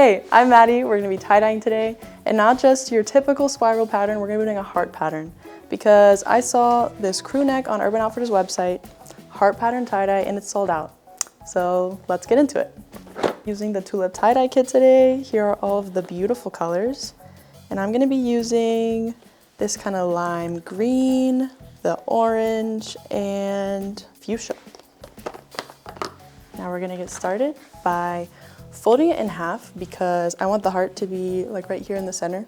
Hey, I'm Maddie. We're gonna be tie-dyeing today, and not just your typical spiral pattern, we're gonna be doing a heart pattern because I saw this crew neck on Urban Outfitters website, heart pattern tie-dye, and it's sold out. So let's get into it. Using the Tulip tie-dye kit today, here are all of the beautiful colors, and I'm gonna be using this kind of lime green, the orange, and fuchsia. Now we're gonna get started by folding it in half because I want the heart to be like right here in the center.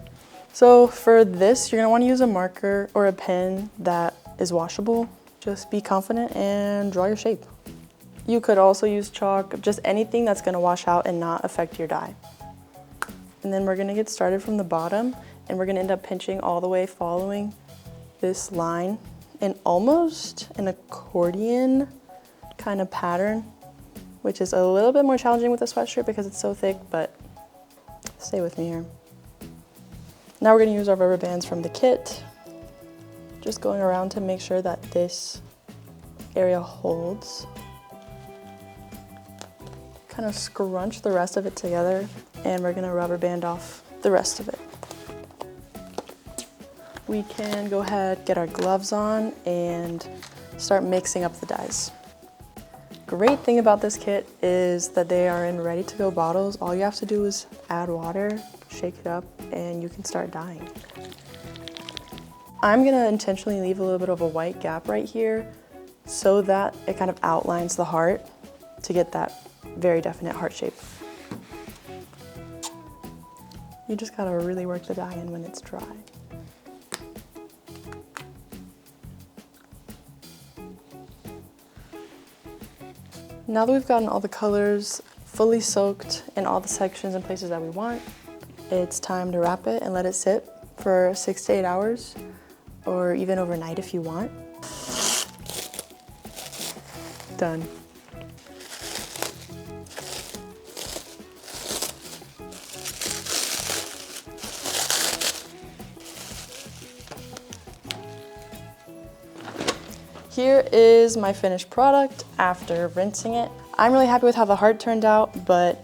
So for this, you're gonna wanna use a marker or a pen that is washable. Just be confident and draw your shape. You could also use chalk, just anything that's gonna wash out and not affect your dye. And then we're gonna get started from the bottom, and we're gonna end up pinching all the way following this line in almost an accordion kind of pattern, which is a little bit more challenging with the sweatshirt because it's so thick, but stay with me here. Now we're gonna use our rubber bands from the kit, just going around to make sure that this area holds. Kind of scrunch the rest of it together, and we're gonna rubber band off the rest of it. We can go ahead, get our gloves on, and start mixing up the dyes. Great thing about this kit is that they are in ready to go bottles. All you have to do is add water, shake it up, and you can start dyeing. I'm gonna intentionally leave a little bit of a white gap right here so that it kind of outlines the heart to get that very definite heart shape. You just gotta really work the dye in when it's dry. Now that we've gotten all the colors fully soaked in all the sections and places that we want, it's time to wrap it and let it sit for 6 to 8 hours, or even overnight if you want. Done. Here is my finished product after rinsing it. I'm really happy with how the heart turned out, but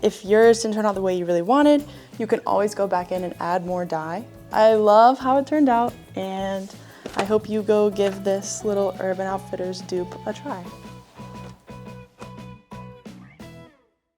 if yours didn't turn out the way you really wanted, you can always go back in and add more dye. I love how it turned out, and I hope you go give this little Urban Outfitters dupe a try.